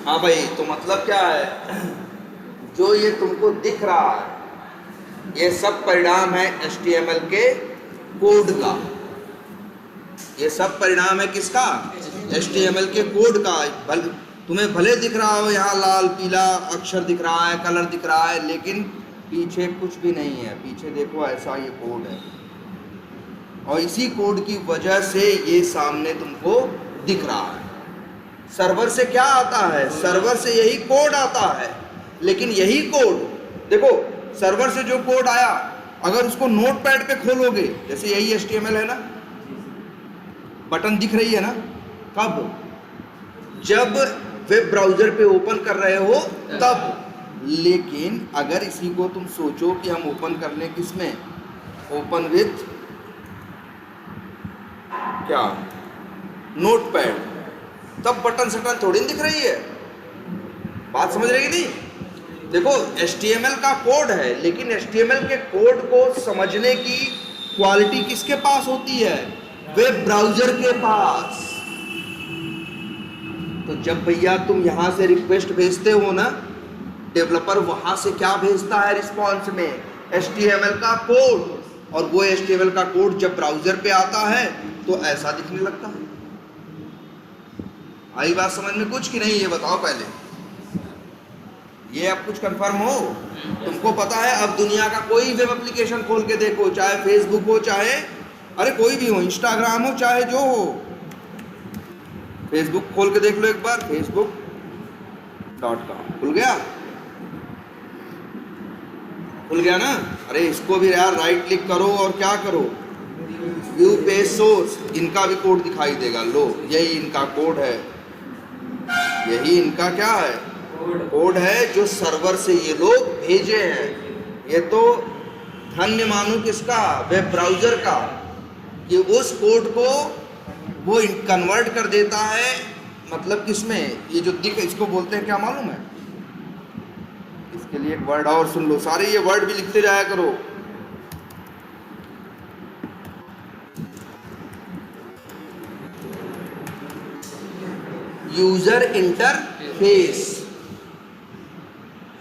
हाँ भाई, तो मतलब क्या है, जो ये तुमको दिख रहा है ये सब परिणाम है HTML के कोड का। ये सब परिणाम है किसका? HTML के कोड का। तुम्हें भले दिख रहा हो यहाँ लाल पीला अक्षर दिख रहा है, कलर दिख रहा है, लेकिन पीछे कुछ भी नहीं है। पीछे देखो, ऐसा ये कोड है और इसी कोड की वजह से ये सामने तुमको दिख रहा है। सर्वर से क्या आता है? सर्वर से यही कोड आता है। लेकिन यही कोड देखो, सर्वर से जो कोड आया, अगर उसको नोटपैड पे खोलोगे, जैसे यही HTML है ना, बटन दिख रही है ना, कब? जब वेब ब्राउजर पे ओपन कर रहे हो तब। लेकिन अगर इसी को तुम सोचो कि हम ओपन कर लें किसमें? ओपन विथ क्या? नोटपैड, तब बटन सटन थोड़ी दिख रही है। बात समझ रही नहीं? देखो, HTML का कोड है, लेकिन HTML के कोड को समझने की क्वालिटी किसके पास होती है? वेब ब्राउजर के पास। तो जब भैया तुम यहां से रिक्वेस्ट भेजते हो ना, डेवलपर वहां से क्या भेजता है रिस्पॉन्स में? HTML का कोड। और वो HTML का कोड जब ब्राउजर पे आता है तो ऐसा दिखने लगता है। आई बात समझ में कुछ कि नहीं? ये बताओ पहले, ये अब कुछ कंफर्म हो? तुमको पता है, अब दुनिया का कोई वेब एप्लीकेशन खोल के देखो, चाहे फेसबुक हो, चाहे अरे कोई भी हो, इंस्टाग्राम हो, चाहे जो हो, फेसबुक खोल के देख लो एक बार, facebook.com खुल गया? खुल गया ना? अरे इसको भी यार राइट क्लिक करो और क्या करो, व्यू पेज सोर्स, इनका भी कोड दिखाई देगा। लो, यही इनका कोड है, यही इनका क्या है? कोड है जो सर्वर से ये लोग भेजे हैं। ये तो धन्य मानो किसका? वेब ब्राउजर का, कि उस कोड को वो कन्वर्ट कर देता है। मतलब किसमें? ये जो दिख, इसको बोलते हैं क्या मालूम है? इसके लिए एक वर्ड और सुन लो, सारे ये वर्ड भी लिखते जाया करो। यूजर इंटरफेस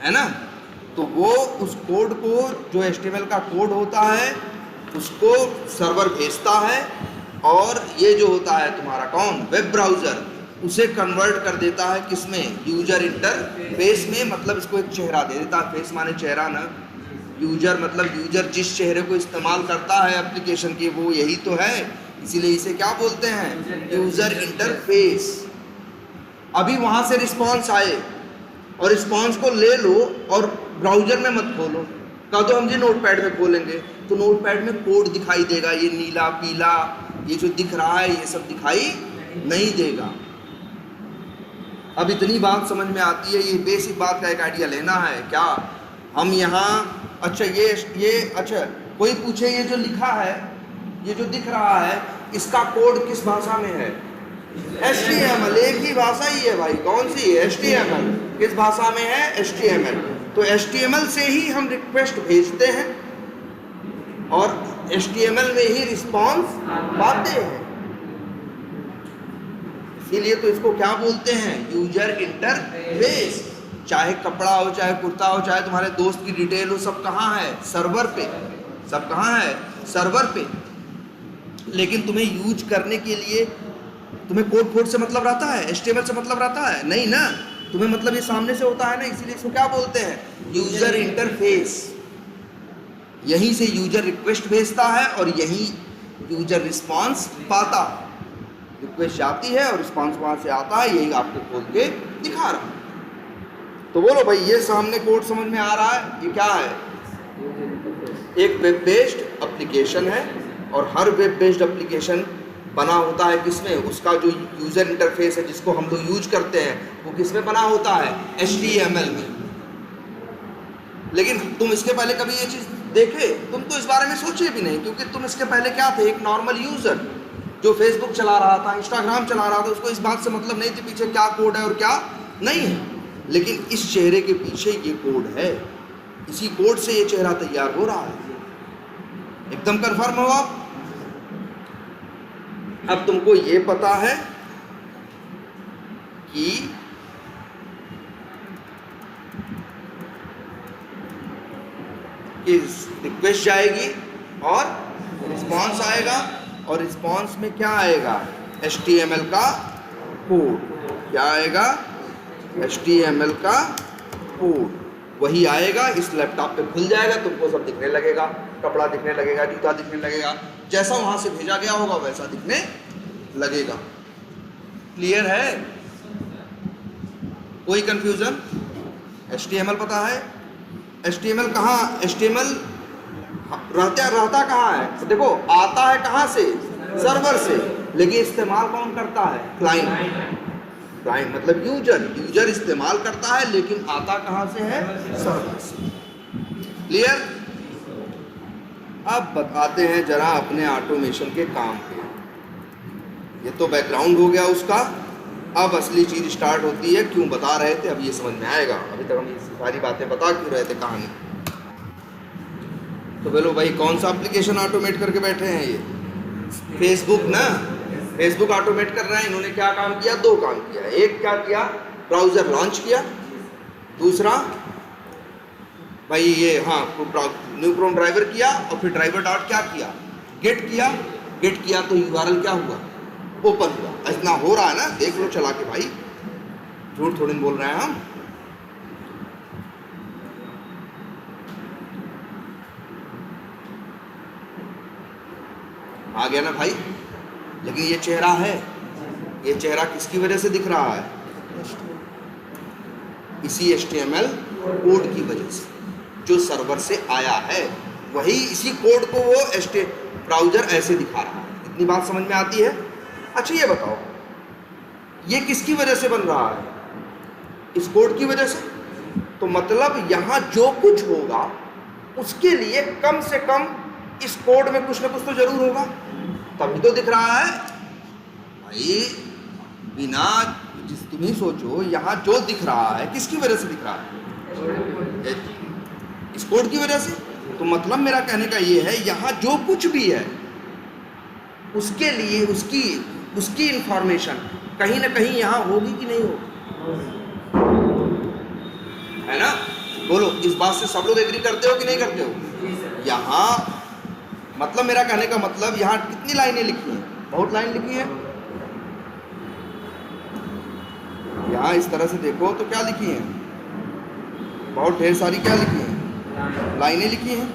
है ना? तो वो उस कोड को, जो HTML का कोड होता है, उसको सर्वर भेजता है, और ये जो होता है तुम्हारा कौन? वेब ब्राउजर, उसे कन्वर्ट कर देता है किसमें? यूजर इंटरफेस में। मतलब इसको एक चेहरा दे देता है। फेस माने चेहरा ना, यूजर मतलब यूजर जिस चेहरे को इस्तेमाल करता है एप्लीकेशन के, वो यही तो है। इसीलिए इसे क्या बोलते हैं? User interface. अभी वहां से रिस्पॉन्स आए और रिस्पॉन्स को ले लो और ब्राउजर में मत खोलो, कह दो हम जी नोटपैड में खोलेंगे, तो नोटपैड में कोड दिखाई देगा। ये नीला पीला ये जो दिख रहा है, ये सब दिखाई नहीं देगा। अब इतनी बात समझ में आती है, ये बेसिक बात का एक आइडिया लेना है क्या हम यहाँ? अच्छा ये अच्छा, कोई पूछे ये जो लिखा है, ये जो दिख रहा है, इसका कोड किस भाषा में है? HTML। एक ही भाषा ही है भाई, कौन सी है? HTML। किस भाषा में है? HTML। तो HTML से ही हम रिक्वेस्ट भेजते हैं और HTML में ही रिस्पॉन्स पाते हैं। इसीलिए तो इसको क्या बोलते हैं? User interface. चाहे कपड़ा हो, चाहे कुर्ता हो, चाहे तुम्हारे दोस्त की डिटेल हो, सब कहाँ है? सर्वर पे। सब कहाँ है? सर्वर पे। लेकिन तुम्हें यूज करने के लिए तुम्हें कोड फोड से मतलब रहता है? HTML से मतलब रहता है? नहीं ना। तुम्हें मतलब ये सामने से होता है ना, इसीलिए इसको क्या बोलते हैं? User interface. यहीं से यूजर रिक्वेस्ट भेजता है और यहीं यूजर रिस्पांस पाता है। रिक्वेस्ट जाती है और रिस्पांस वहां से आता है, यही आपको खोल के दिखा रहा हूं। तो बोलो भाई, ये सामने कोड समझ में आ रहा है? ये क्या है? एक वेब बेस्ड एप्लीकेशन है, और हर वेब बेस्ड एप्लीकेशन बना होता है किसमें? उसका जो यूजर इंटरफेस है जिसको हम लोग यूज करते हैं, वो किसमें बना होता है? HTML में। लेकिन तुम इसके पहले कभी ये चीज देखे? तुम तो इस बारे में सोचे भी नहीं, क्योंकि तुम इसके पहले क्या थे? एक नॉर्मल यूजर जो फेसबुक चला रहा था, इंस्टाग्राम चला रहा था। उसको इस बात से मतलब नहीं थी पीछे क्या कोड है और क्या नहीं है। लेकिन इस चेहरे के पीछे ये कोड है, इसी कोड से ये चेहरा तैयार हो रहा है। एकदम कंफर्म हो आप? अब तुमको ये पता है कि कि रिक्वेस्ट जाएगी और रिस्पॉन्स आएगा, और रिस्पॉन्स में क्या आएगा, HTML का कोड। क्या आएगा, HTML का कोड वही आएगा, इस लैपटॉप पे खुल जाएगा, तुमको सब दिखने लगेगा, कपड़ा दिखने लगेगा, जूता दिखने लगेगा, जैसा वहां से भेजा गया होगा वैसा दिखने लगेगा। क्लियर है? कोई कंफ्यूजन? HTML पता है? HTML कहाँ, HTML रहता कहाँ है? तो देखो आता है कहाँ से, सर्वर से, लेकिन इस्तेमाल कौन करता है, क्लाइंट। क्लाइंट मतलब यूजर इस्तेमाल करता है, लेकिन आता कहाँ से है, सर्वर से। क्लियर? अब बताते हैं जरा अपने ऑटोमेशन के काम पे। ये तो बैकग्राउंड हो गया उसका, अब असली चीज स्टार्ट होती है। क्यों बता रहे थे, अब ये समझ में आएगा। अभी तक हम ये सारी बातें बता क्यों रहे थे कहानी। तो बोलो भाई कौन सा एप्लीकेशन ऑटोमेट करके बैठे हैं ये, फेसबुक ना। फेसबुक ऑटोमेट कर रहे हैं। इन्होंने क्या काम किया, दो काम किया। एक क्या किया, ब्राउज़र लॉन्च किया। दूसरा भाई ये न्यू क्रोम ड्राइवर किया, और फिर ड्राइवर डॉट क्या किया, गेट किया। गेट किया तो URL क्या हुआ, ओपन हुआ। इतना हो रहा है ना, देख लो चला के भाई, झूठ थोड़ी बोल रहे हैं हम। आ गया ना भाई। लेकिन ये चेहरा है, ये चेहरा किसकी वजह से दिख रहा है, इसी HTML कोड की वजह से जो सर्वर से आया है। वही इसी कोड को वो ब्राउज़र ऐसे दिखा रहा है। इतनी बात समझ में आती है? अच्छा ये बताओ, ये किसकी वजह से बन रहा है, इस कोड की वजह से। तो मतलब यहाँ जो कुछ होगा उसके लिए कम से कम इस कोड में कुछ ना कुछ तो जरूर होगा, तभी तो दिख रहा है भाई। बिना तुम ही सोचो, यहाँ जो दिख रहा है किसकी वजह से दिख रहा है, इस कोड की वजह से। तो मतलब मेरा कहने का ये है, यहाँ जो कुछ भी है उसके लिए उसकी इंफॉर्मेशन कहीं ना कहीं यहाँ होगी कि नहीं होगी, है ना। बोलो, इस बात से सब लोग एग्री करते हो कि नहीं करते हो। यहाँ मतलब मेरा कहने का मतलब, यहाँ कितनी लाइनें लिखी हैं, बहुत लाइन लिखी है। यहाँ इस तरह से देखो तो क्या लिखी है, बहुत ढेर सारी क्या लिखी है, लाइनें लिखी हैं,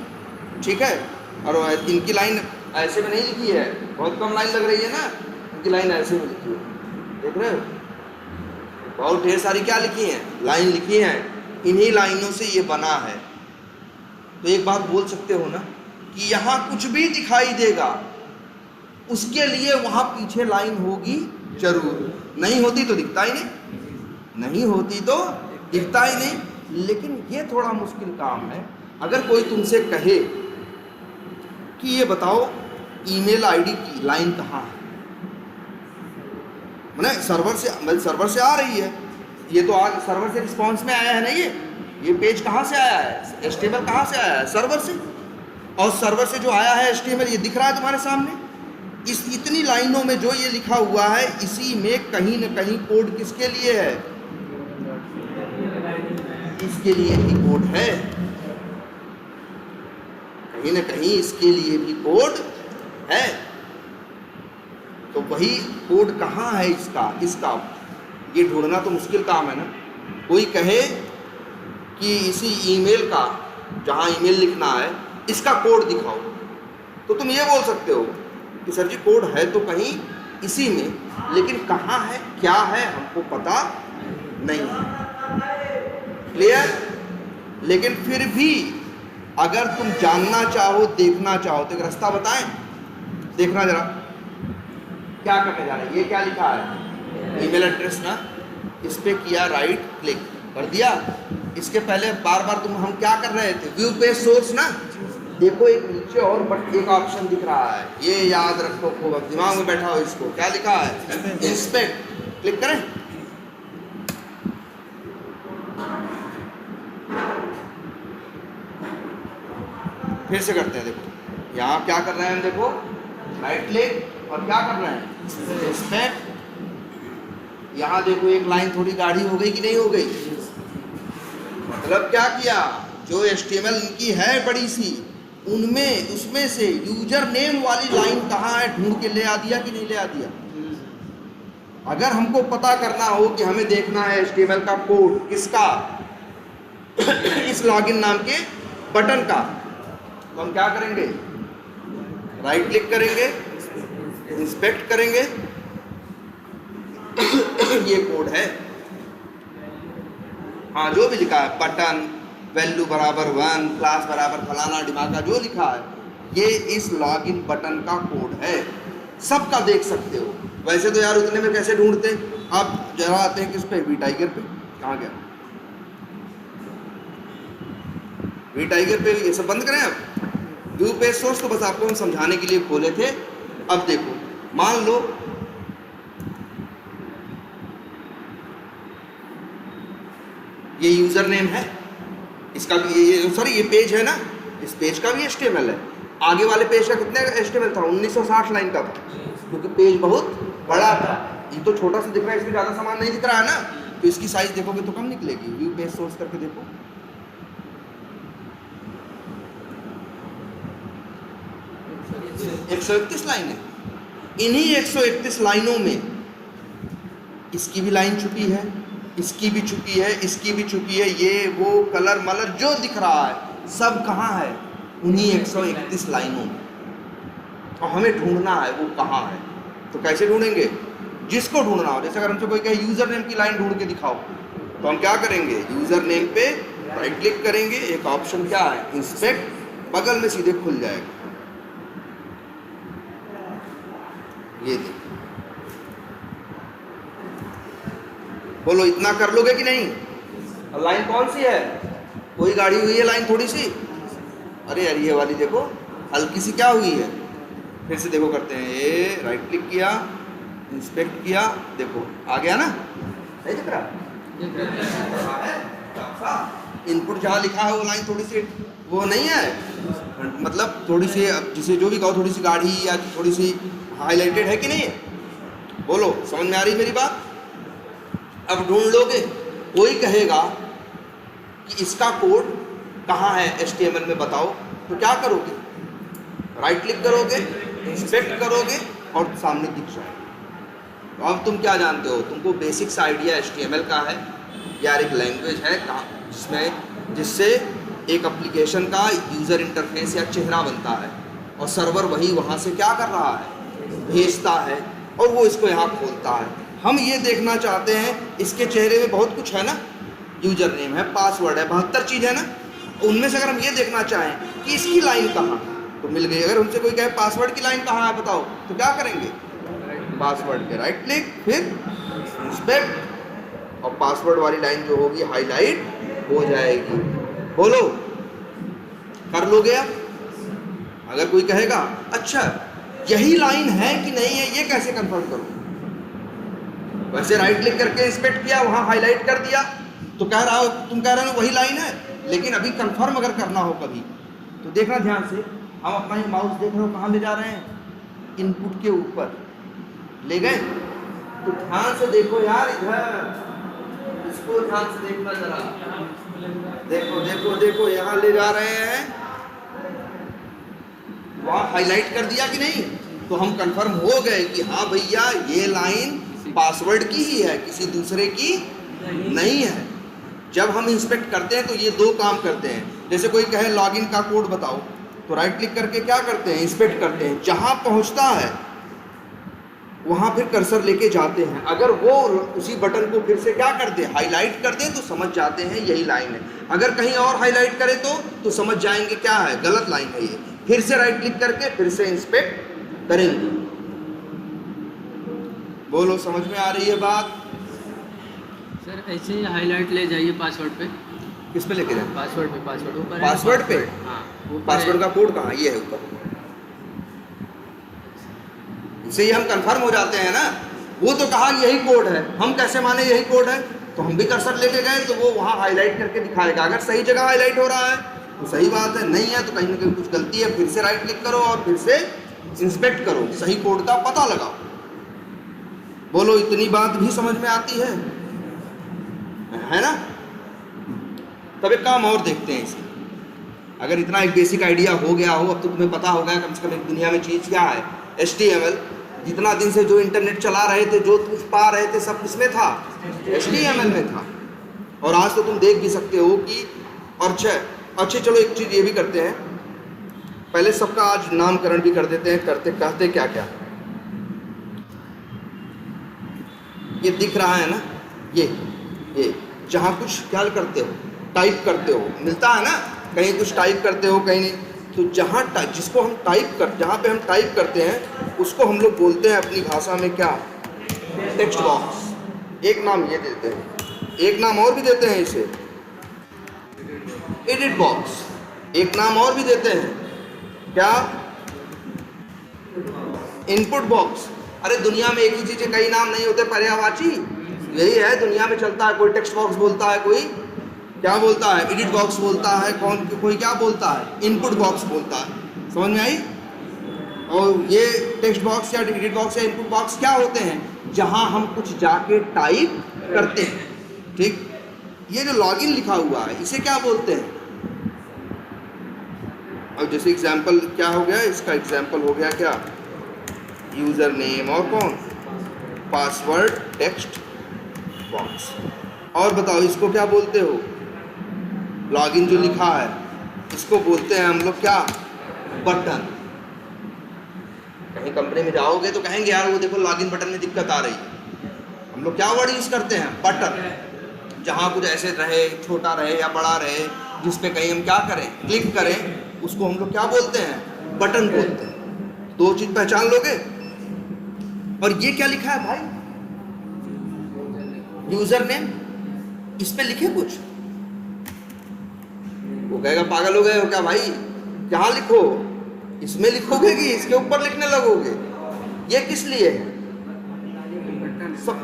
ठीक है। और इनकी लाइन ऐसे में नहीं लिखी है, बहुत कम लाइन लग रही है ना, इनकी लाइन ऐसे में लिखी है, देख रहे हो। बहुत ढेर सारी क्या लिखी हैं, लाइन लिखी हैं। इन्हीं लाइनों से ये बना है। तो एक बात बोल सकते हो ना कि यहाँ कुछ भी दिखाई देगा उसके लिए वहाँ पीछे लाइन होगी जरूर। नहीं होती तो दिखता ही नहीं, नहीं होती तो दिखता ही नहीं। लेकिन ये थोड़ा मुश्किल काम है। अगर कोई तुमसे कहे कि ये बताओ ईमेल आईडी की लाइन कहाँ है, मैंने सर्वर से आ रही है, ये तो आज सर्वर से रिस्पॉन्स में आया है ना, ये पेज कहाँ से आया है, HTML कहाँ से आया है, सर्वर से। और सर्वर से जो आया है HTML, ये दिख रहा है तुम्हारे सामने। इस इतनी लाइनों में जो ये लिखा हुआ है, इसी में कहीं न कहीं कोड किसके लिए है, इसके लिए भी कोड है, कहीं न कहीं इसके लिए भी कोड है। तो वही कोड कहाँ है इसका ये ढूंढना तो मुश्किल काम है ना। कोई कहे कि इसी ईमेल का, जहाँ ईमेल लिखना है, इसका कोड दिखाओ, तो तुम ये बोल सकते हो कि सर जी कोड है तो कहीं इसी में, लेकिन कहाँ है, क्या है, हमको पता नहीं है। क्लियर? लेकिन फिर भी अगर तुम जानना चाहो, देखना चाहो, तो एक रास्ता बताएं, देखना जरा क्या करने जा रहे हैं। ये क्या लिखा है, ईमेल एड्रेस ना, इस पे किया राइट क्लिक कर दिया। इसके पहले बार बार हम क्या कर रहे थे, व्यू पेज सोर्स ना। देखो एक नीचे और बट एक ऑप्शन दिख रहा है, ये याद रखो, खूब दिमाग में बैठा हो इसको। क्या लिखा है, इंस्पेक्ट, क्लिक करें। फिर से करते हैं, देखो यहाँ क्या कर रहे हैं हम, देखो राइट क्लिक और क्या कर रहे हैं, इंस्पेक्ट। यहाँ देखो एक लाइन थोड़ी गाढ़ी हो गई कि नहीं हो गई, मतलब क्या किया, जो HTML इनकी है बड़ी सी, उनमें उसमें से यूजर नेम वाली लाइन कहाँ है ढूंढ के ले आ दिया कि नहीं ले आ दिया? अगर हमको पता करना हो कि हमें देखना है HTML का कोड किसका, इस लॉगिन नाम के बटन का, तो हम क्या करेंगे? राइट क्लिक करेंगे, इंस्पेक्ट करेंगे, ये कोड है, हाँ जो भी लिखा है, बटन वैल्यू बराबर 1, क्लास बराबर फलाना डिमाका, जो लिखा है ये इस लॉगिन बटन का कोड है, सबका देख सकते हो। वैसे तो यार उतने में कैसे ढूंढते? आप जरा आते हैं किस पे, वी टाइगर पे, कहाँ गया वी टाइगर पे? ये सब बंद करें अब। व्यू पेज सोर्स तो बस आपको हम समझाने के लिए खोले थे। अब देखो, मान लो ये यूजर नेम है, इसका भी ये सॉरी ये पेज है ना, इस पेज का भी HTML है। आगे वाले पेज का कितने HTML था? 1960 लाइन का था, क्योंकि पेज बहुत बड़ा था। ये तो छोटा सा दिख रहा है, इसमें ज़्यादा सामान नहीं दिख रहा है ना, तो इसकी साइज देखोगे तो कम निकलेगी। व्यू पेज सोर्स करके देखो, एक 131 लाइन है। इन्हीं 131 लाइनों में इसकी भी लाइन छुपी है, इसकी भी छुपी है, इसकी भी छुपी है, ये वो कलर मलर जो दिख रहा है सब कहाँ है? उन्हीं 131 लाइनों में। और हमें ढूंढना है वो कहाँ है। तो कैसे ढूंढेंगे? जिसको ढूंढना हो, जैसे अगर हमसे कोई कहे यूजर नेम की लाइन ढूंढ के दिखाओ, तो हम क्या करेंगे? यूजर नेम पे राइट क्लिक करेंगे, एक ऑप्शन क्या है? इंस्पेक्ट, बगल में सीधे खुल जाएगा, ये देखो। बोलो इतना कर लोगे कि नहीं? और लाइन कौन सी है? कोई गाड़ी हुई है लाइन थोड़ी सी? अरे यार ये वाली देखो, हल्की सी क्या हुई है? फिर से देखो करते हैं, ये राइट क्लिक किया, इंस्पेक्ट किया, देखो आ गया ना? नहीं दिख रहा? इनपुट जहाँ लिखा है वो लाइन थोड़ी सी वो नहीं है, मतलब थोड़ी सी, जिसे जो भी कहो, थोड़ी सी गाढ़ी या थोड़ी सी हाईलाइटेड है कि नहीं है? बोलो समझ में आ रही मेरी बात? अब ढूंढ लोगे, कोई कहेगा कि इसका कोड कहाँ है HTML में बताओ, तो क्या करोगे? राइट क्लिक करोगे, इंस्पेक्ट करोगे और सामने दिख जाएगा। तो अब तुम क्या जानते हो? तुमको बेसिक्स आइडिया HTML का है, यार एक लैंग्वेज है जिससे एक एप्लीकेशन का यूज़र इंटरफेस या चेहरा बनता है, और सर्वर वही वहाँ से क्या कर रहा है? भेजता है, और वो इसको यहाँ खोलता है। हम ये देखना चाहते हैं, इसके चेहरे में बहुत कुछ है ना, यूजर नेम है, पासवर्ड है, 72 चीज़ है ना, उनमें से अगर हम ये देखना चाहें कि इसकी लाइन कहाँ, तो मिल गई। अगर उनसे कोई कहे पासवर्ड की लाइन कहाँ है बताओ, तो क्या करेंगे? पासवर्ड पे राइट क्लिक, फिर इंस्पेक्ट, और पासवर्ड वाली लाइन जो होगी हाईलाइट हो जाएगी। बोलो कर लोगे आप? अगर कोई कहेगा अच्छा यही लाइन है कि नहीं है, ये कैसे कंफर्म करूँ? वैसे राइट क्लिक करके इंस्पेक्ट किया, वहाँ हाईलाइट कर दिया, तो कह रहा हो, तुम कह रहे हो वही लाइन है, लेकिन अभी कंफर्म अगर करना हो कभी, तो देखना ध्यान से, हम अपना ही माउस देख रहे हो कहाँ ले जा रहे हैं? इनपुट के ऊपर ले गए, तो ध्यान से देखो यार, इधर इसको ध्यान से देखना जरा, देखो देखो देखो, यहाँ ले जा रहे हैं, वहाँ हाईलाइट कर दिया कि नहीं? तो हम कंफर्म हो गए कि हाँ भैया ये लाइन पासवर्ड की ही है, किसी दूसरे की नहीं है। जब हम इंस्पेक्ट करते हैं तो ये दो काम करते हैं। जैसे कोई कहे लॉगिन का कोड बताओ, तो राइट क्लिक करके क्या करते हैं? इंस्पेक्ट करते हैं, जहाँ पहुँचता है वहाँ फिर कर्सर लेके जाते हैं। अगर वो उसी बटन को फिर से क्या कर दे? हाईलाइट कर दे, तो समझ जाते हैं यही लाइन है। अगर कहीं और हाईलाइट करे तो समझ जाएंगे क्या है, गलत लाइन है ये। फिर से राइट क्लिक करके फिर से इंस्पेक्ट करेंगे। बोलो समझ में आ रही है बात? सर ऐसे ही हाईलाइट ले जाइए पासवर्ड पे। किस पे लेके जाए? पासवर्ड पे, पासवर्ड ऊपर है। पासवर्ड पे? हाँ, पासवर्ड का कोड कहाँ? ये है ऊपर। इससे ही हम कंफर्म हो जाते हैं ना। वो तो कहा यही कोड है, हम कैसे माने यही कोड है? तो हम भी कर्सर लेके गए तो वो वहाँ हाईलाइट करके दिखाएगा। अगर सही जगह हाईलाइट हो रहा है तो सही बात है, नहीं है तो कहीं ना कहीं कुछ गलती है। फिर से राइट क्लिक करो और फिर से इंस्पेक्ट करो, सही कोड का पता लगाओ। बोलो इतनी बात भी समझ में आती है ना? तब एक काम और देखते हैं इसमें। अगर इतना एक बेसिक आइडिया हो गया हो, अब तो तुम्हें पता होगा कम से कम एक दुनिया में चीज़ क्या है HTML। जितना दिन से जो इंटरनेट चला रहे थे, जो कुछ पा रहे थे, सब किसमें था? HTML में था। और आज तो तुम देख भी सकते हो कि अच्छा चलो एक चीज़ ये भी करते हैं, पहले सबका आज नामकरण भी कर देते हैं। कहते क्या क्या, ये दिख रहा है ना, ये जहाँ कुछ क्या करते हो, टाइप करते हो, मिलता है ना, कहीं कुछ टाइप करते हो कहीं नहीं, तो जहाँ जिसको हम जहाँ पे हम टाइप करते हैं उसको हम लोग बोलते हैं अपनी भाषा में क्या? Text box. एक नाम ये देते हैं, एक नाम और भी देते हैं इसे एडिट बॉक्स, एक नाम और भी देते हैं क्या? Input box. अरे दुनिया में एक ही चीज़ है, कई नाम नहीं होते, पर्यायवाची यही है दुनिया में चलता है। कोई टेक्स्ट बॉक्स बोलता है, कोई क्या बोलता है? एडिट बॉक्स बोलता है, कोई क्या बोलता है? इनपुट बॉक्स बोलता है। समझ में आई? और ये टेक्स्ट बॉक्स या एडिट बॉक्स या इनपुट बॉक्स क्या होते हैं? जहां हम कुछ जाके टाइप करते हैं। ठीक, ये जो लॉगिन लिखा हुआ है इसे क्या बोलते हैं? अब जैसे एग्जाम्पल क्या हो गया, इसका एग्जाम्पल हो गया क्या? यूजर नेम और कौन? Password text box. और बताओ इसको क्या बोलते हो? लॉगिन जो लिखा है इसको बोलते हैं हम लोग क्या? बटन। कहीं कंपनी में जाओगे तो कहेंगे यार वो देखो लॉगिन बटन में दिक्कत आ रही है। हम लोग क्या वर्ड यूज करते हैं? बटन। जहाँ कुछ ऐसे रहे, छोटा रहे या बड़ा रहे, जिस पे कहीं हम क्या करें, क्लिक करें, उसको हम लोग क्या बोलते हैं? बटन बोलते हैं। दो चीज पहचान लोगे। और ये क्या लिखा है भाई? User name. इस पे लिखे कुछ? वो कहेगा पागल हो गए हो क्या भाई, क्या लिखो? इसमें लिखोगे कि इसके ऊपर लिखने लगोगे? ये किस लिए है?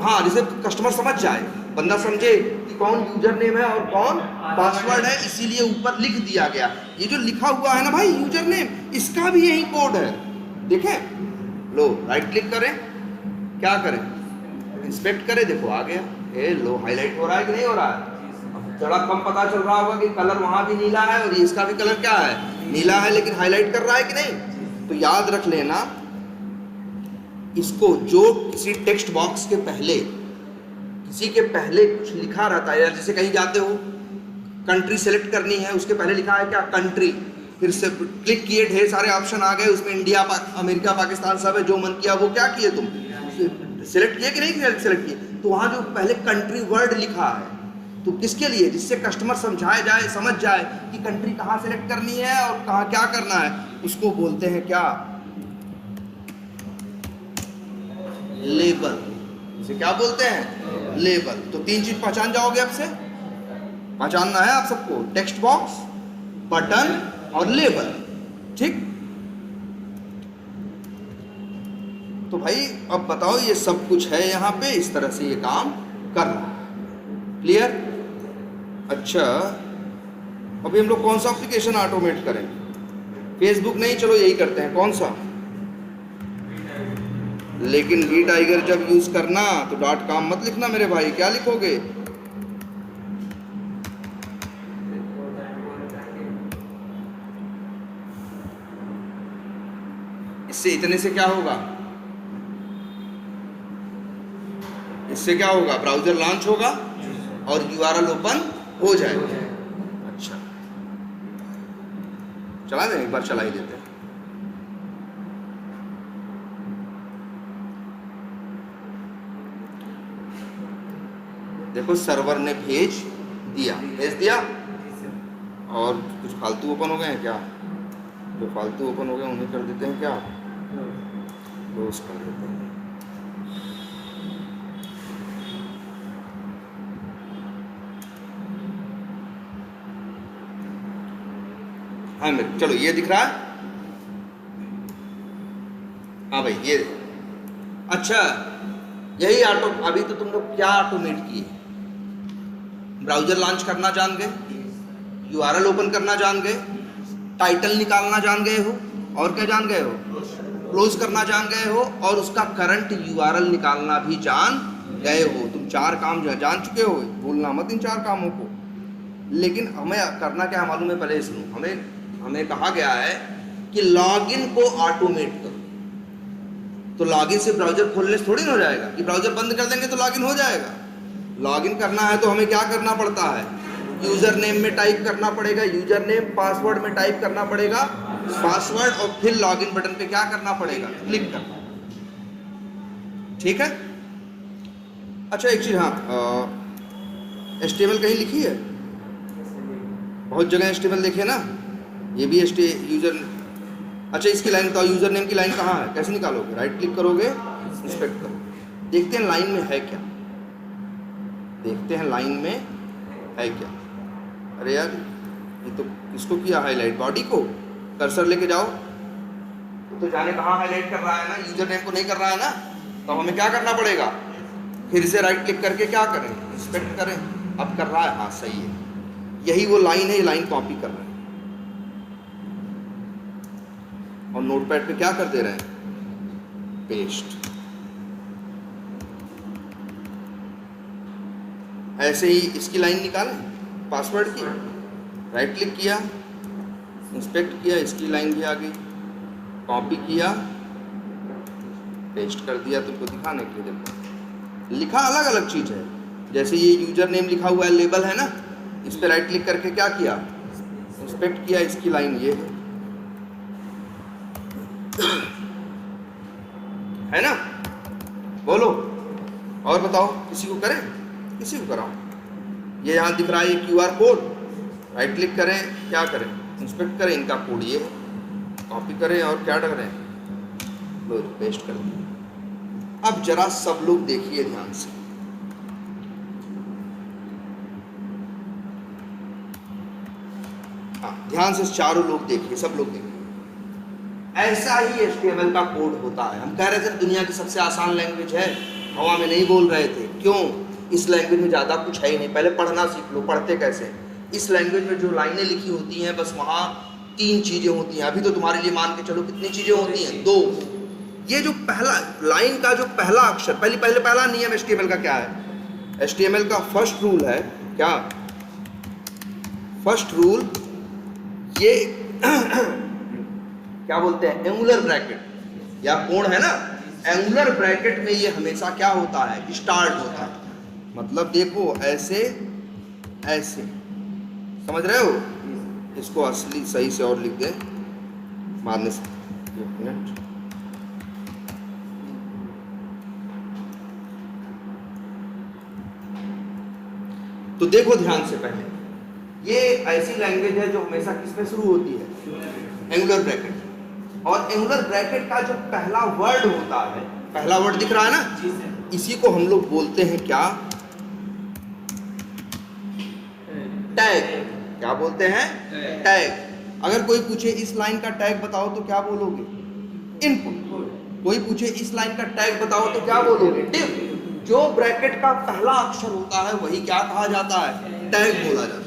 हाँ, जिसे कस्टमर समझ जाए, बंदा समझे कि कौन यूजर नेम है और कौन पासवर्ड है, इसीलिए ऊपर लिख दिया गया। ये जो लिखा हुआ है ना भाई यूजर नेम, इसका भी यही कोड है। देखें, लो राइट क्लिक करें, क्या करें? इंस्पेक्ट करें, देखो आ गया। ए लो, हाईलाइट हो रहा है कि नहीं हो रहा है? थोड़ा कम पता चल रहा होगा कि कलर वहां भी नीला है और इसका भी कलर क्या है? नीला है, लेकिन हाईलाइट कर रहा है कि नहीं? तो याद रख लेना इसको, जो किसी टेक्स्ट बॉक्स के पहले, किसी के पहले कुछ लिखा रहता है, जैसे कहीं जाते हो कंट्री सेलेक्ट करनी है, उसके पहले लिखा है क्या? कंट्री। फिर से क्लिक किए, ढेर सारे ऑप्शन आ गए, उसमें इंडिया, अमेरिका, पाकिस्तान सब है, जो मन किया वो क्या किए तुम? सेलेक्ट किए कि नहीं सेलेक्ट किए? तो वहाँ जो पहले कंट्री वर्ड लिखा है, तो किसके लिए? जिससे कस्टमर समझ जाए कि कंट्री कहाँ सेलेक्ट करनी है और कहाँ क्या करना है, उसको बोलते हैं क्या? लेबल। इसे क्या बोलते हैं? लेबल। तो तीन चीज पहचान जाओगे, अब से पहचानना है आप सबको, टेक्स्ट बॉक्स, बटन और लेबल। ठीक, तो भाई अब बताओ, ये सब कुछ है यहाँ पे, इस तरह से ये काम कर रहा है। क्लियर? अच्छा, अभी हम लोग कौन सा एप्लीकेशन ऑटोमेट करें? फेसबुक नहीं, चलो यही करते हैं। कौन सा? लेकिन वी टाइगर जब यूज करना तो .com मत लिखना मेरे भाई। क्या लिखोगे? इससे इतने से क्या होगा? इससे क्या होगा? ब्राउजर लॉन्च होगा और URL ओपन हो जाएगा। अच्छा, चला दें, एक बार चला ही देते हैं। देखो सर्वर ने भेज दिया और कुछ फालतू ओपन हो गए हैं क्या? जो फालतू ओपन हो गए उन्हें कर देते हैं क्या? क्लोज कर देते हैं। हाँ मेरे, चलो ये दिख रहा है। हाँ भाई ये, अच्छा यही ऑटो। अभी तो तुम लोग क्या ऑटोमेट किए? ब्राउजर लॉन्च करना जान गए, URL ओपन करना जान गए, टाइटल निकालना जान गए हो, और क्या जान गए हो? क्लोज करना जान गए हो, और उसका करंट URL निकालना भी जान गए हो। तुम 4 काम जो है जान चुके हो, भूलना मत इन 4 कामों को। लेकिन हमें करना क्या मालूम है? पहले सुनो, हमें हमें कहा गया है कि लॉगिन को ऑटोमेट करो। तो लॉगिन से ब्राउजर खोलने से थोड़ी ना हो जाएगा कि ब्राउजर बंद कर देंगे तो लॉगिन हो जाएगा। लॉगिन करना है तो हमें क्या करना पड़ता है, यूजर नेम में टाइप करना पड़ेगा, यूजर नेम, पासवर्ड में टाइप करना पड़ेगा पासवर्ड, और फिर लॉगिन बटन पे क्या करना पड़ेगा, क्लिक करना। ठीक है। अच्छा एक चीज, हाँ, HTML कहीं लिखी है, बहुत जगह HTML देखे ना, ये भी यूजर। अच्छा इसकी लाइन बताओ, यूजर नेम की लाइन कहाँ है, कैसे निकालोगे, राइट क्लिक करोगे, इंस्पेक्ट करो, देखते हैं लाइन में है क्या, देखते हैं लाइन में है क्या। अरे यार ये तो किसको किया हाईलाइट, बॉडी को, कर्सर लेके जाओ तो जाने कहाँ हाईलाइट कर रहा है ना, यूजर नेम को नहीं कर रहा है ना, तो हमें क्या करना पड़ेगा, फिर से राइट क्लिक करके क्या करें, इंस्पेक्ट करें। अब कर रहा है, हाँ सही है, यही वो लाइन है, ये लाइन कॉपी कर रहे हैं और नोटपैड पे क्या कर दे रहे हैं, पेस्ट। ऐसे ही इसकी लाइन निकालें पासवर्ड की, राइट क्लिक किया, इंस्पेक्ट किया, इसकी लाइन भी आ गई, कॉपी किया, पेस्ट कर दिया तुमको दिखाने के लिए। देखो लिखा अलग अलग चीज़ है, जैसे ये यूजर नेम लिखा हुआ है, लेबल है ना, इस पर राइट क्लिक करके क्या किया, इंस्पेक्ट किया, इसकी लाइन ये है ना। बोलो और बताओ, किसी को करें, किसी को कराओ। ये यहाँ दिख रहा है, ये QR कोड, राइट क्लिक करें, क्या करें, इंस्पेक्ट करें, इनका कोड ये है, कॉपी करें और क्या करें, लो पेस्ट कर दें। अब जरा सब लोग देखिए ध्यान से, हाँ ध्यान से चारों लोग देखिए, सब लोग देखिए। ऐसा ही HTML का कोड होता है। हम कह रहे थे दुनिया की सबसे आसान लैंग्वेज है, हवा में नहीं बोल रहे थे, क्यों, इस लैंग्वेज में ज़्यादा कुछ है ही नहीं, पहले पढ़ना सीख लो। पढ़ते कैसे, इस लैंग्वेज में जो लाइनें लिखी होती हैं बस वहाँ 3 चीज़ें होती हैं। अभी तो तुम्हारे लिए मान के चलो कितनी चीज़ें होती हैं, 2। ये जो पहला लाइन का जो पहला अक्षर, पहला नियम HTML का क्या है, HTML का फर्स्ट रूल है क्या, फर्स्ट रूल ये क्या बोलते हैं, एंगुलर ब्रैकेट या कोण है ना, एंगुलर ब्रैकेट में ये हमेशा क्या होता है, स्टार्ट होता है। मतलब देखो ऐसे ऐसे, समझ रहे हो, इसको असली सही से और लिख दें मारने से। एक मिनट, तो देखो ध्यान से, पहले ये ऐसी लैंग्वेज है जो हमेशा किसमें शुरू होती है, एंगुलर ब्रैकेट। और एंगुलर ब्रैकेट का जो पहला वर्ड होता है, पहला वर्ड दिख रहा है ना, इसी को हम लोग बोलते हैं क्या, टैग। क्या बोलते हैं, टैग। अगर कोई पूछे इस लाइन का टैग बताओ तो क्या बोलोगे, इनपुट। कोई पूछे इस लाइन का टैग बताओ तो क्या बोलोगे, डिव। जो ब्रैकेट का पहला अक्षर होता है वही क्या कहा जाता है, टैग बोला जाता है।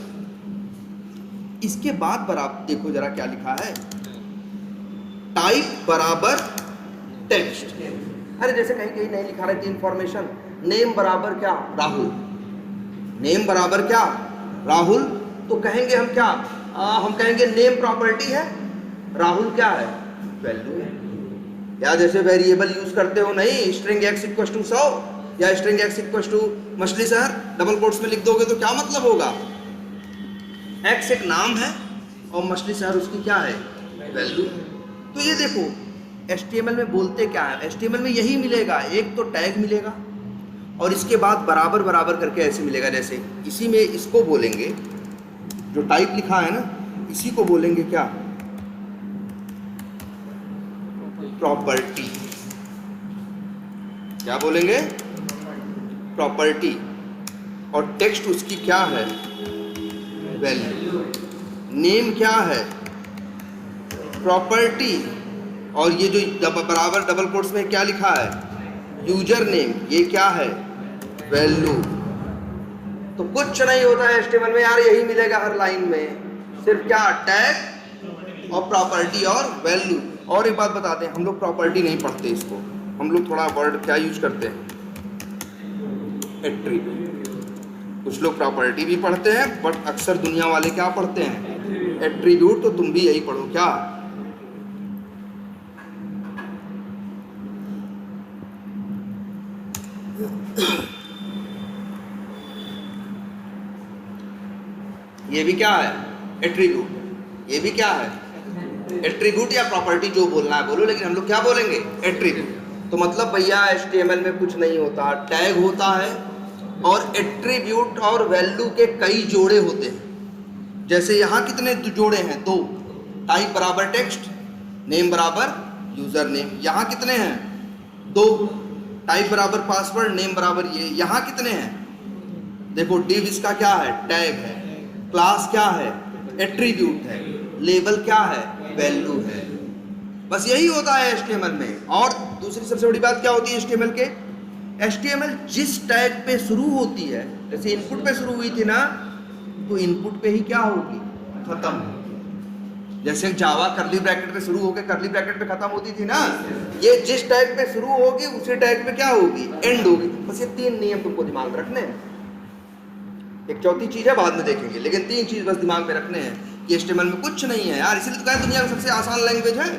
इसके बाद बराबर देखो जरा क्या लिखा है, टाइप बराबर टेक्स्ट। अरे जैसे कहीं कहीं नहीं लिखा रहती इंफॉर्मेशन, नेम बराबर क्या, राहुल, नेम बराबर क्या, राहुल, तो कहेंगे हम क्या, हम कहेंगे नेम प्रॉपर्टी है, राहुल क्या है, वैल्यू है। या जैसे वेरिएबल यूज करते हो नहीं, स्ट्रिंग x = 100 या स्ट्रिंग x = मछली शहर, डबल कोट्स में लिख दोगे तो क्या मतलब होगा, x एक नाम है और मछली शहर उसकी क्या है, वैल्यू। तो ये देखो HTML में बोलते क्या है, HTML में यही मिलेगा, एक तो टैग मिलेगा और इसके बाद बराबर बराबर करके ऐसे मिलेगा। जैसे इसी में इसको बोलेंगे, जो टाइप लिखा है ना, इसी को बोलेंगे क्या, प्रॉपर्टी। क्या बोलेंगे, प्रॉपर्टी। और टेक्स्ट उसकी क्या है, वैल्यू। नेम क्या है, प्रॉपर्टी। और ये जो बराबर डबल कोट्स में क्या लिखा है, यूजर नेम, ये क्या है, वैल्यू। तो कुछ नहीं होता है HTML में यार, यही मिलेगा हर लाइन में, सिर्फ क्या, टैग और प्रॉपर्टी और वैल्यू। और एक बात बताते हैं, हम लोग प्रॉपर्टी नहीं पढ़ते इसको, हम लोग थोड़ा वर्ड क्या यूज करते हैं, एट्रीब्यूट। कुछ लोग प्रॉपर्टी भी पढ़ते हैं, बट अक्सर दुनिया वाले क्या पढ़ते हैं, एट्रीब्यूट तो तुम भी यही पढ़ो क्या? ये भी क्या है? एट्रीब्यूट। ये भी क्या है? एट्रीब्यूट या प्रॉपर्टी, जो बोलना है बोलो, लेकिन हम लोग क्या बोलेंगे? एट्रीब्यूट। तो मतलब भैया HTML में कुछ नहीं होता, टैग होता है और एट्रीब्यूट और वैल्यू के कई जोड़े होते हैं। जैसे यहाँ कितने जोड़े हैं? 2। टाइप बराबर टेक्स्ट, नेम बराबर यूजर नेम। यहाँ कितने हैं? 2। टाइप बराबर पासवर्ड, नेम बराबर ये। यहाँ कितने हैं? देखो डिव इसका क्या है? टैग है। क्लास क्या है? एट्रीब्यूट है। लेबल क्या है? वैल्यू है। बस यही होता है HTML में। और दूसरी सबसे बड़ी बात क्या होती है HTML के? HTML जिस टैग पे शुरू होती है, जैसे इनपुट पे शुरू हुई थी ना, तो इनपुट पे ही क्या होगी? खत्म। जैसे जावा करली ब्रैकेट पे शुरू होकर करली ब्रैकेट पे खत्म होती थी ना, ये जिस टैग पे शुरू होगी उसी टैग पे क्या होगी? एंड होगी। बस ये 3 नियम तुमको दिमाग में रखने हैं। एक चौथी चीज है बाद में देखेंगे, लेकिन 3 चीज बस दिमाग में रखने हैं कि HTML में कुछ नहीं है यार। इसलिए तो कहा दुनिया में सबसे आसान लैंग्वेज है।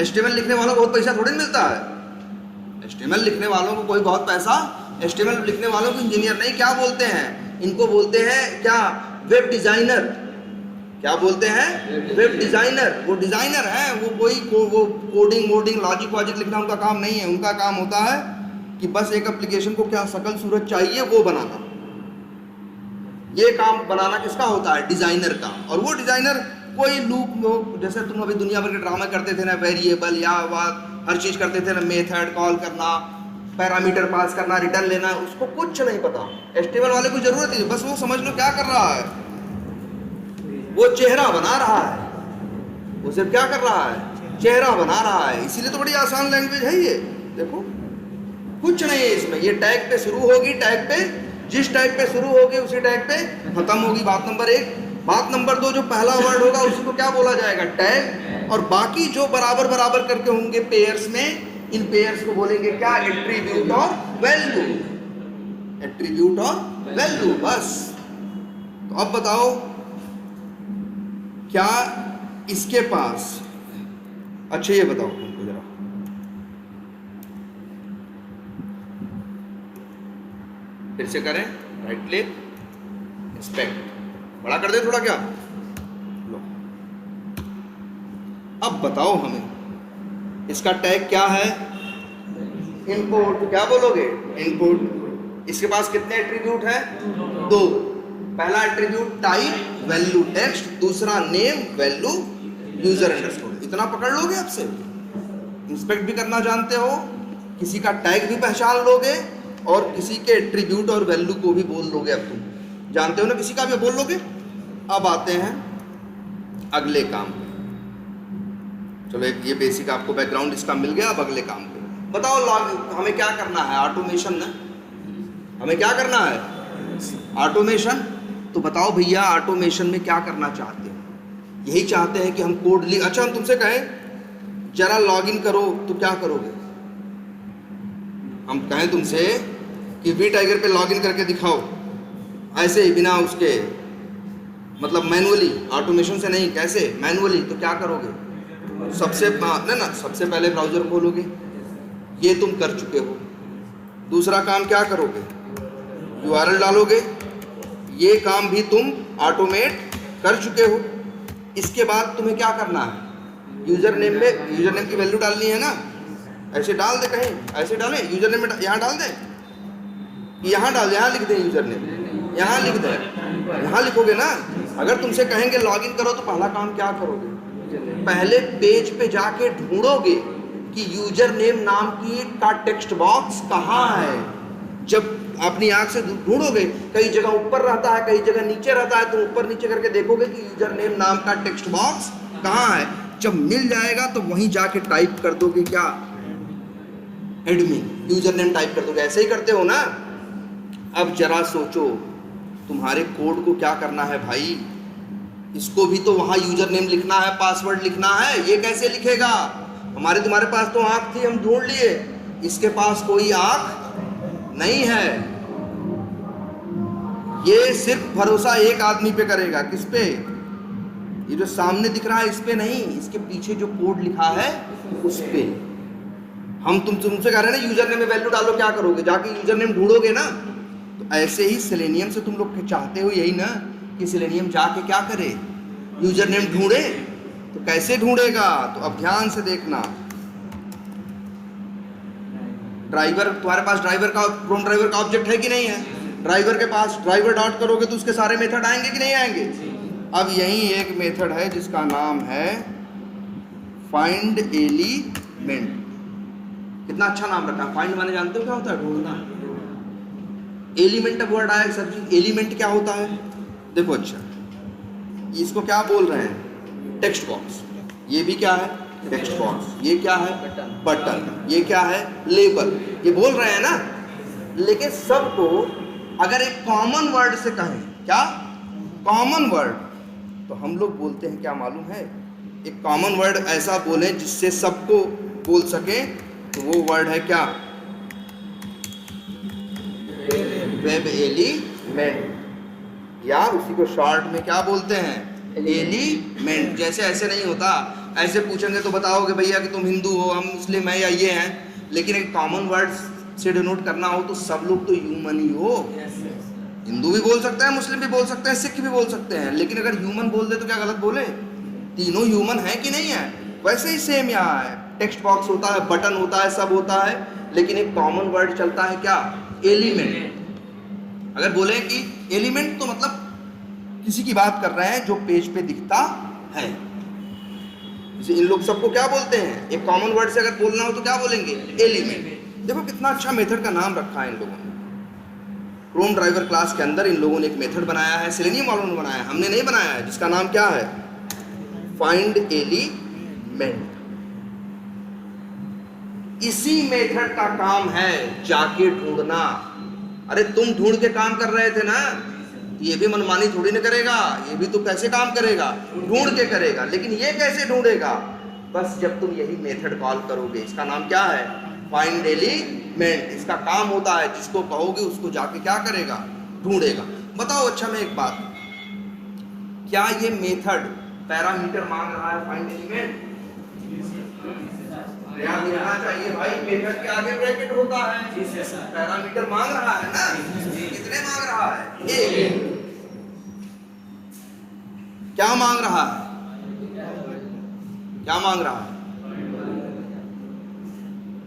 HTML लिखने वालों को बहुत पैसा थोड़ी मिलता है। HTML लिखने वालों को कोई बहुत पैसा, HTML लिखने वालों को इंजीनियर नहीं, क्या बोलते हैं इनको? बोलते हैं क्या? Web designer. क्या बोलते हैं? Web designer. वो डिजाइनर है, वो कोई वो कोडिंग वोडिंग लॉजिक वॉजिक लिखना उनका काम नहीं है। उनका काम होता है कि बस एक एप्लीकेशन को क्या शकल सूरत चाहिए वो बनाना। ये काम बनाना किसका होता है? डिजाइनर का। और वो डिजाइनर कोई लूप, जैसे तुम अभी दुनिया भर के ड्रामा करते थे ना, वेरिएबल या हर चीज करते थे ना, मेथड कॉल करना, पैरामीटर पास करना, रिटर्न लेना, उसको कुछ नहीं पता। HTML वाले को जरूरत है, बस वो समझ लो क्या कर रहा है? वो चेहरा बना रहा है। वो सिर्फ क्या कर रहा है? चेहरा बना रहा है। इसीलिए तो बड़ी आसान लैंग्वेज है ये। देखो कुछ नहीं है इसमें। ये टैग पे शुरू होगी, टैग पे जिस टैग पे शुरू होगी उसी टैग पे खत्म होगी। बात नंबर 1। बात नंबर 2, जो पहला वर्ड होगा उसी को क्या बोला जाएगा? टैग। और बाकी जो बराबर बराबर करके होंगे पेयर्स में, इन पेयर्स को बोलेंगे क्या? एट्रीब्यूट और वैल्यू। एट्रीब्यूट और वैल्यू, बस। तो अब बताओ क्या इसके पास, अच्छा ये बताओ हमको जरा, फिर से करें, राइट क्लिक, इंस्पेक्ट, बड़ा कर दे थोड़ा क्या? लो अब बताओ हमें इसका टैग क्या है? इनपुट। क्या बोलोगे? इनपुट। इसके पास कितने एट्रीब्यूट है? 2। पहला एट्रीब्यूट टाइप वैल्यू टेक्स्ट, दूसरा नेम वैल्यू यूजर अंडरस्कोर। इतना पकड़ लोगे अब से? इंस्पेक्ट भी करना जानते हो, किसी का टैग भी पहचान लोगे और किसी के एट्रीब्यूट और वैल्यू को भी बोल लोगे। अब तुम जानते हो ना, किसी का भी बोल लोगे। अब आते हैं अगले काम पे। चलो एक ये बेसिक आपको बैकग्राउंड इसका मिल गया। अब अगले काम पे बताओ, हमें क्या करना है? ऑटोमेशन ना, हमें क्या करना है? ऑटोमेशन। तो बताओ भैया ऑटोमेशन में क्या करना चाहते हो? यही चाहते हैं कि हम कोड लिख, अच्छा हम तुमसे कहें जरा लॉगिन करो तो क्या करोगे? हम कहें तुमसे कि वी टाइगर पे लॉगिन करके दिखाओ, ऐसे ही बिना उसके, मतलब मैनुअली, ऑटोमेशन से नहीं, कैसे? मैनुअली। तो क्या करोगे? सबसे पहले ब्राउजर खोलोगे, ये तुम कर चुके हो। दूसरा काम क्या करोगे? URL डालोगे, ये काम भी तुम ऑटोमेट कर चुके हो। इसके बाद तुम्हें क्या करना है? यूजर नेम में यूजर नेम की वैल्यू डालनी है ना, ऐसे डाल दे, कहीं ऐसे डालें, यूजर नेम में यहाँ डाल दे, यहाँ डाल, यहाँ लिख दे यूजर नेम, यहाँ लिख दे, यहाँ लिखोगे ना। अगर तुमसे कहेंगे लॉगिन करो तो पहला काम क्या करोगे? पहले पेज पे जाके ढूंढोगे कि यूजर नेम नाम का टेक्स्ट बॉक्स कहाँ है। जब अपनी आंख से ढूंढोगे, कई जगह ऊपर रहता है, कई जगह नीचे रहता है, तुम ऊपर नीचे करके देखोगे कि यूजर नेम नाम का टेक्स्ट बॉक्स कहाँ है। जब मिल जाएगा तो वहीं जाके टाइप कर दोगे क्या? एडमिन, यूजर नेम टाइप कर दोगे। ऐसे ही करते हो ना। अब जरा सोचो, तुम्हारे कोड को क्या करना है भाई? इसको भी तो वहाँ यूजर नेम लिखना है, पासवर्ड लिखना है। ये कैसे लिखेगा? तुम्हारे पास तो आँख थी, हम ढूंढ लिए, इसके पास कोई आँख नहीं है। ये सिर्फ भरोसा एक आदमी पे करेगा। किस पे? ये जो सामने दिख रहा है इस पे नहीं, इसके पीछे जो कोड लिखा है उस पे। हम तुमसे कह रहे हैं ना यूजर नेम में वैल्यू डालो, क्या करोगे? जाके यूजर नेम ढूंढोगे ना। तो ऐसे ही सेलेनियम से तुम लोग चाहते हो यही ना कि सेलेनियम जाके क्या करे? यूजर नेम ढूंढे। तो कैसे ढूंढेगा? तो अब ध्यान से देखना। ड्राइवर, तुम्हारे पास ड्राइवर का, क्रोम ड्राइवर का ऑब्जेक्ट है कि नहीं है? ड्राइवर के पास ड्राइवर डॉट करोगे तो उसके सारे मेथड आएंगे कि नहीं आएंगे? अब यही एक मेथड है जिसका नाम है फाइंड एलिमेंट। कितना अच्छा नाम रखा है। फाइंड माने जानते हो क्या होता है? ढूंढना। एलिमेंट अब वर्ड आया सर जी, एलिमेंट क्या होता है? देखो अच्छा, इसको क्या बोल रहे हैं? Text box. ये भी क्या है? Text box. ये क्या है? बटन। ये क्या है? लेबल। ये बोल रहे हैं ना। लेकिन सबको अगर एक कॉमन वर्ड से कहें, क्या कॉमन वर्ड, तो हम लोग बोलते हैं क्या मालूम है? एक कॉमन वर्ड ऐसा बोले जिससे सबको बोल सके, तो वो वर्ड है क्या? वेब एलिमेंट, या उसी को शॉर्ट में क्या बोलते हैं? एलिमेंट। जैसे ऐसे नहीं होता, ऐसे पूछेंगे तो बताओगे भैया कि तुम हिंदू हो, हम मुस्लिम हैं या ये हैं, लेकिन एक कॉमन वर्ड से डिनोट करना हो तो सब लोग तो ह्यूमन ही हो। हिंदू भी बोल सकते हैं, मुस्लिम भी बोल सकते हैं, सिख भी बोल सकते हैं, लेकिन अगर ह्यूमन बोल दे तो क्या गलत बोले? तीनों ह्यूमन है कि नहीं है? वैसे ही सेम यहाँ है। टेक्स्ट बॉक्स होता है, बटन होता है, सब होता है, लेकिन एक कॉमन वर्ड चलता है क्या? एलिमेंट। अगर बोले कि एलिमेंट तो मतलब किसी की बात कर रहे हैं जो पेज पे दिखता है। जैसे इन लोग सबको क्या बोलते हैं? एक कॉमन वर्ड से अगर बोलना हो तो क्या बोलेंगे? एलिमेंट। देखो कितना अच्छा मेथड का नाम रखा है इन लोगों ने। क्रोम ड्राइवर क्लास के अंदर इन लोगों ने एक मेथड बनाया है, सेलेनियम वालों ने बनाया है, हमने नहीं बनाया है, जिसका नाम क्या है? Find element. इसी मेथड का काम है जाके ढूंढना। अरे तुम ढूंढ के काम कर रहे थे ना, ये भी मनमानी थोड़ी ना करेगा, ये भी तो कैसे काम करेगा? ढूंढ के करेगा। लेकिन ये कैसे ढूंढेगा? बस जब तुम यही मेथड कॉल करोगे। इसका नाम क्या है? Find element. इसका काम होता है जिसको कहोगे उसको जाके क्या करेगा? ढूंढेगा। बताओ अच्छा, मैं एक बात, क्या ये मेथड पैरामीटर मांग रहा है फाइंड एलिमेंट? ध्यान देना चाहिए भाई, मेथड के आगे ब्रैकेट होता है। पैरामीटर मांग रहा है ना। कितने मांग रहा है? एक। क्या मांग रहा है? क्या मांग रहा है?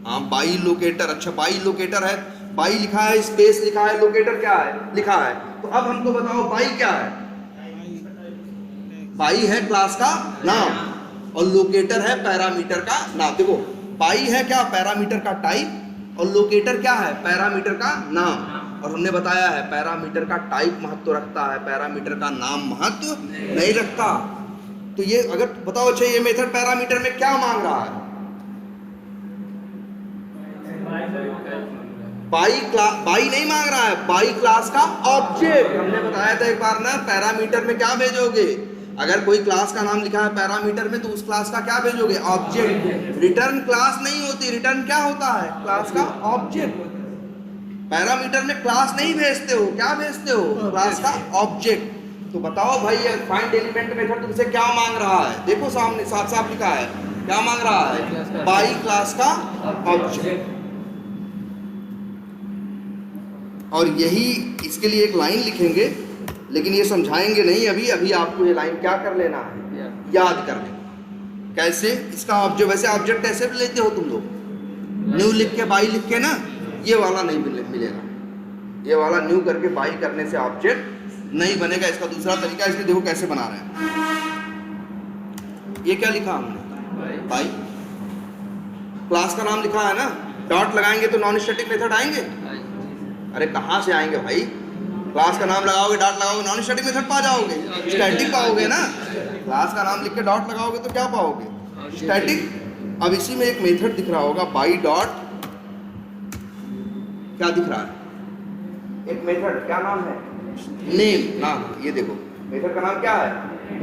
हाँ, बाई लोकेटर। अच्छा, बाई लोकेटर है, बाई लिखा है, स्पेस लिखा है, लोकेटर क्या है? लिखा है। तो अब हमको बताओ बाई क्या है? बाई है क्लास का नाम, और लोकेटर है पैरामीटर का नाम। देखो, बाई है क्या? पैरामीटर का टाइप, और लोकेटर क्या है? पैरामीटर का नाम। और हमने बताया है पैरामीटर का टाइप महत्व रखता है, पैरामीटर का नाम महत्व नहीं रखता। तो ये अगर बताओ अच्छा, ये मेथड पैरामीटर में क्या मांग रहा है? बाई नहीं मांग रहा है, बाई क्लास का ऑब्जेक्ट। हमने बताया था एक बार ना, पैरामीटर में क्या भेजोगे? अगर कोई क्लास का नाम लिखा है पैरामीटर में तो उस क्लास का क्या भेजोगे? ऑब्जेक्ट। रिटर्न क्लास नहीं होती, रिटर्न क्या होता है? क्लास का ऑब्जेक्ट। पैरामीटर में क्लास नहीं भेजते हो, क्या भेजते हो? क्लास का ऑब्जेक्ट। तो बताओ भाई, फाइंड एलिमेंट मेथड तुमसे क्या मांग रहा है? देखो सामने साफ साफ लिखा है, क्या मांग रहा है? बाई क्लास का ऑब्जेक्ट। और यही इसके लिए एक लाइन लिखेंगे, लेकिन ये समझाएंगे नहीं अभी। अभी आपको ये लाइन क्या कर लेना है? याद कर लेना। कैसे? इसका ऑब्जेक्ट, वैसे ऑब्जेक्ट कैसे लेते हो तुम लोग? न्यू लिख के बाई लिख के ना, ये वाला नहीं मिलेगा। ये वाला न्यू करके बाई करने से ऑब्जेक्ट नहीं बनेगा। इसका दूसरा तरीका, इसलिए देखो कैसे बना रहे हैं। ये क्या लिखा हमने? बाई। क्लास का नाम लिखा है ना, डॉट लगाएंगे तो नॉन स्टैटिक मेथड आएंगे? अरे कहाँ से आएंगे भाई? क्लास का नाम लगाओगे, डॉट लगाओगे, नॉन स्टैटिक मेथड पा जाओगे, स्टैटिक पाओगे ना। क्लास का नाम लिख के डॉट लगाओगे तो क्या पाओगे? स्टैटिक। अब इसी में एक मेथड दिख रहा होगा, बाई डॉट, क्या दिख रहा है? एक मेथड, क्या नाम है? नेम नाम। ये देखो मेथड का नाम क्या है?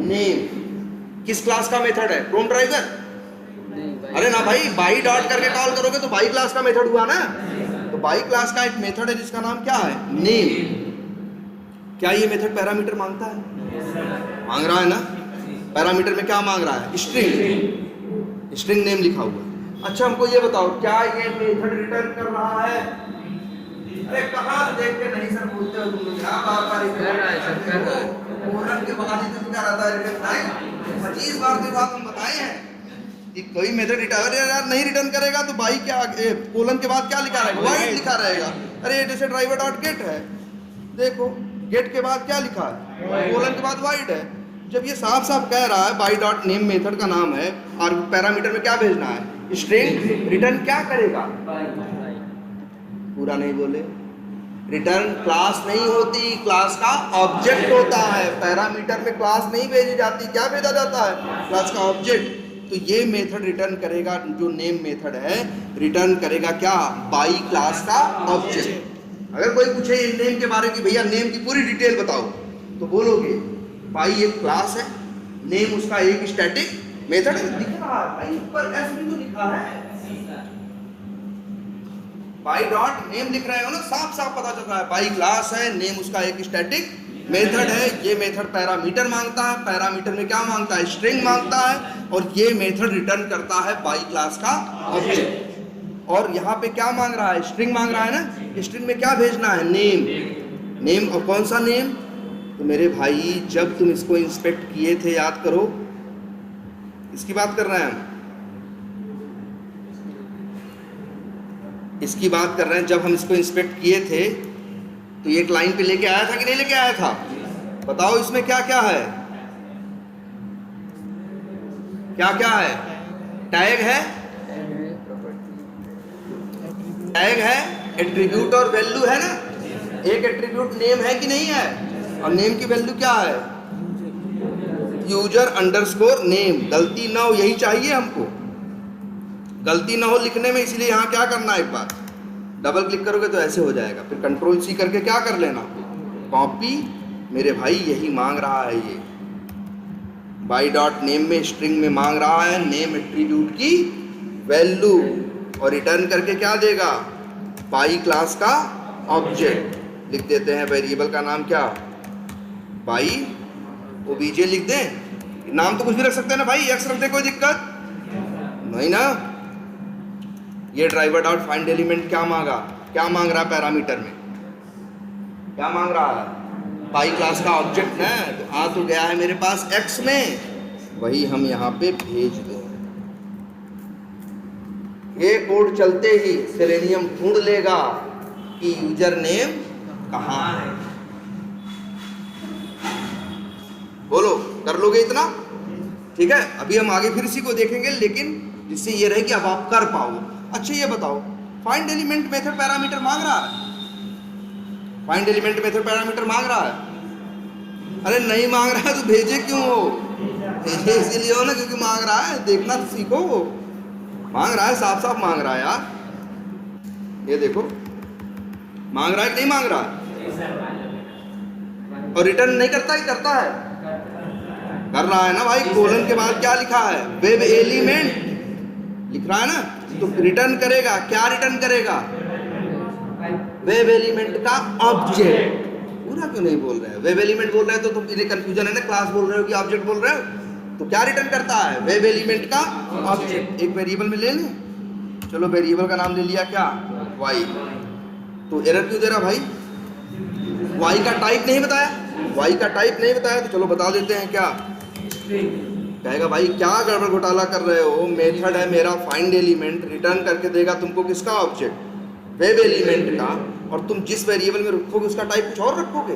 नेम। किस क्लास का मेथड है? Chrome driver? अरे ना भाई, बाई डॉट करके कॉल करोगे तो बाई क्लास का मेथड हुआ ना। तो बाई क्लास का एक मेथड है जिसका नाम क्या है? नेम। क्या ये मेथड पैरामीटर मांगता है? मांग रहा है ना। पैरामीटर में क्या मांग रहा है? स्ट्रिंग, स्ट्रिंग नेम लिखा हुआ है। अच्छा हमको ये बताओ, क्या ये मेथड रिटर्न कर रहा है? अरे कहाँ से देख के नहीं सर बोलते हो तुम लोग? बार-बार कर रहा है सर, कर रहा है। कोलन के बाद ही तो क्या रहता है रिटर्न टाइम? 25 बार की बात हम बताए हैं कि कोई मेथड रिटर्न यार नहीं रिटर्न करेगा तो बाई क्या कोलन के बाद क्या लिखा रहेगा? वाइड लिखा रहेगा। अरे ये जैसे ड्राइवर डॉट गेट है, देखो गेट के बाद क्या लिखा है? कोलन के बाद वाइड है। जब ये साफ साफ कह रहा है बाई डॉट नेम मेथड का नाम है और पैरामीटर में क्या भेजना है? स्ट्रिंग। रिटर्न क्या करेगा? पूरा नहीं बोले। रिटर्न क्लास नहीं होती, क्लास का ऑब्जेक्ट होता है। पैरामीटर में क्लास नहीं भेजी जाती, क्या भेजा जाता है? क्लास का ऑब्जेक्ट। तो ये मेथड रिटर्न करेगा, जो नेम मेथड है रिटर्न करेगा क्या? बाई क्लास का ऑब्जेक्ट। अगर कोई पूछे नेम के बारे में, भैया नेम की पूरी डिटेल बताओ, तो बोलोगे बाई एक क्लास है, नेम उसका एक स्टैटिक मेथड है। दिख रहा है भाई ऊपर एस भी तो लिखा है, बाई डॉट नेम लिख रहे हो ना, साफ साफ पता चल रहा है बाई क्लास है, नेम उसका एक स्टैटिक मेथड है। ये मेथड पैरामीटर मांगता है, पैरामीटर में क्या मांगता है? स्ट्रिंग मांगता है, और ये मेथड रिटर्न करता है बाई क्लास का ऑब्जेक्ट। और यहाँ पे क्या मांग रहा है? स्ट्रिंग मांग रहा है ना। स्ट्रिंग में क्या भेजना है? नेम। नेम, और कौन सा नेम? तो मेरे भाई जब तुम इसको इंस्पेक्ट किए थे, याद करो, इसकी बात कर रहे हैं हम, इसकी बात कर रहे हैं। जब हम इसको इंस्पेक्ट किए थे तो एक लाइन पे लेके आया था कि नहीं लेके आया था? बताओ इसमें क्या क्या है? क्या क्या है? टैग है, टैग है, एट्रीब्यूट और वैल्यू है ना। एक एट्रीब्यूट नेम है कि नहीं है? और नेम की वैल्यू क्या है? User underscore name. गलती ना हो, यही चाहिए हमको, गलती ना हो लिखने में। इसलिए यहाँ क्या करना है, एक बार डबल क्लिक करोगे तो ऐसे हो जाएगा, फिर कंट्रोल सी करके क्या कर लेना, कॉपी। मेरे भाई यही मांग रहा है ये बाई डॉट नेम में, स्ट्रिंग में मांग रहा है नेम एट्रीब्यूट की वैल्यू, और रिटर्न करके क्या देगा? बाई क्लास का ऑब्जेक्ट। लिख देते हैं वेरिएबल का नाम क्या? बाई ओबीजे लिख दें। नाम तो कुछ भी रख सकते हैं ना भाई, एक्स रख दे, कोई दिक्कत नहीं ना। ये ड्राइवर डॉट फाइंड एलिमेंट क्या मांगा? क्या मांग रहा है? पैरामीटर में क्या मांग रहा है? बाई क्लास का ऑब्जेक्ट है, तो आ तो गया है मेरे पास एक्स में, वही हम यहाँ पे भेज दें। ये कोड चलते ही सेलेनियम ढूंढ लेगा कि यूजर नेम कहाँ है। बोलो, कर लोगे इतना? ठीक है, अभी हम आगे फिर इसी को देखेंगे, लेकिन जिससे ये रहे कि अब आप कर पाओ। अच्छा ये बताओ, फाइंड एलिमेंट मेथड पैरामीटर मांग रहा है? फाइंड एलिमेंट मेथड पैरामीटर मांग रहा है? अरे नहीं मांग रहा है तो भेजे क्यों हो? भेजे इसीलिए हो ना क्योंकि मांग रहा है। देखना तो सीखो, मांग रहा है, साफ साफ मांग रहा है यार। ये देखो, मांग रहा है कि नहीं मांग रहा है? और रिटर्न नहीं करता ही करता है? कर रहा है ना भाई। कोलन के बाद क्या लिखा है? वेब एलिमेंट लिख रहा है ना, तो रिटर्न करेगा क्या? रिटर्न करेगा वेब एलिमेंट का ऑब्जेक्ट। पूरा क्यों नहीं बोल रहे हैं? वेब एलिमेंट बोल रहे हैं तो तुम इन्हें कंफ्यूजन है ना, क्लास बोल रहे हो कि ऑब्जेक्ट बोल रहे हो? तो क्या रिटर्न करता है? वेब एलिमेंट का ऑब्जेक्ट। एक वेरिएबल में ले लें, चलो वेरिएबल का नाम ले लिया क्या? वाई। तो एरर क्यों दे रहा भाई? वाई का टाइप नहीं बताया, वाई का टाइप नहीं बताया, तो चलो बता देते हैं क्या कहेगा। भाई क्या गड़बड़ घोटाला कर रहे हो? मेथड है मेरा फाइंड एलिमेंट, रिटर्न करके देगा तुमको किसका ऑब्जेक्ट? वेब एलिमेंट का। और तुम जिस वेरिएबल में रखोगे उसका टाइप कुछ और रखोगे।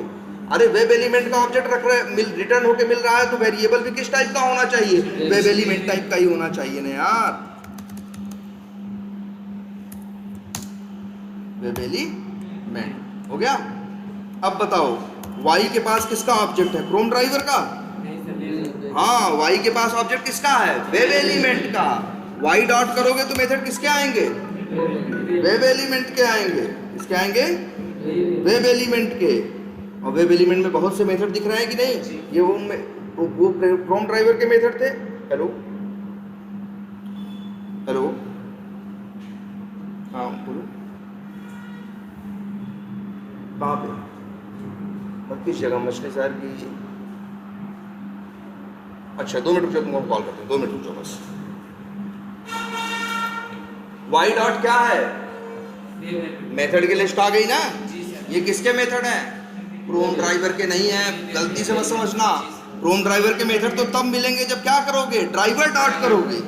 अरे वेब एलिमेंट का ऑब्जेक्ट रख रहे, रिटर्न होके मिल रहा है, तो वेरिएबल भी किस टाइप का होना चाहिए? वेब एलिमेंट टाइप का ही होना चाहिए ना यार। वेब एलिमेंट हो गया। अब बताओ, वाई के पास किसका ऑब्जेक्ट है? क्रोम ड्राइवर का। हाँ, वाई के पास ऑब्जेक्ट किसका है? वेब एलिमेंट का। वाई डॉट करोगे तो मेथड किसके आएंगे? वेब एलिमेंट के आएंगे। किसके आएंगे? वेब एलिमेंट के। और वेब एलिमेंट में बहुत से मेथड दिख रहे हैं कि नहीं? ये वो क्रोम ड्राइवर के मेथड थे। हेलो हेलो, हाँ बोलो, कहाँ पे? किस जगह? मछली शहर की अच्छा 2 मिनट रुक जाओ, तुमको कॉल करते हैं, 2 मिनट रुक जाओ बस। वाई डॉट क्या है? मेथड की लिस्ट आ गई ना। ये किसके मेथड है? क्रोम ड्राइवर के नहीं है, गलती से मत समझना। क्रोम ड्राइवर के मेथड तो तब मिलेंगे जब क्या करोगे, ड्राइवर डॉट करोगे।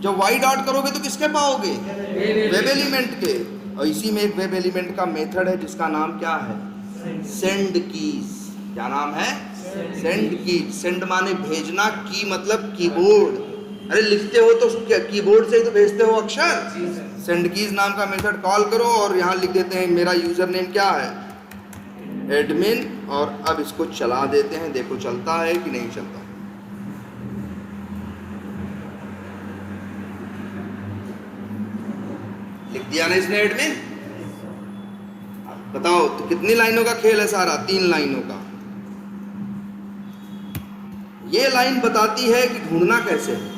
जब वाई डॉट करोगे तो किसके पाओगे? वेब एलिमेंट के। और इसी में एक वेब एलिमेंट का मेथड है जिसका नाम क्या है? Send keys. क्या नाम है? Send keys. सेंड माने भेजना, की मतलब कीबोर्ड। अरे लिखते हो तो क्या कीबोर्ड से ही तो भेजते हो अक्षर। सेंड कीज नाम का मेथड कॉल करो और यहाँ लिख देते हैं मेरा यूजर नेम क्या है, एडमिन। और अब इसको चला देते हैं, देखो चलता है कि नहीं चलता। लिख दिया ना इसने एडमिन। बताओ तो कितनी लाइनों का खेल है सारा? 3 लाइनों का। ये लाइन बताती है कि ढूंढना कैसे है।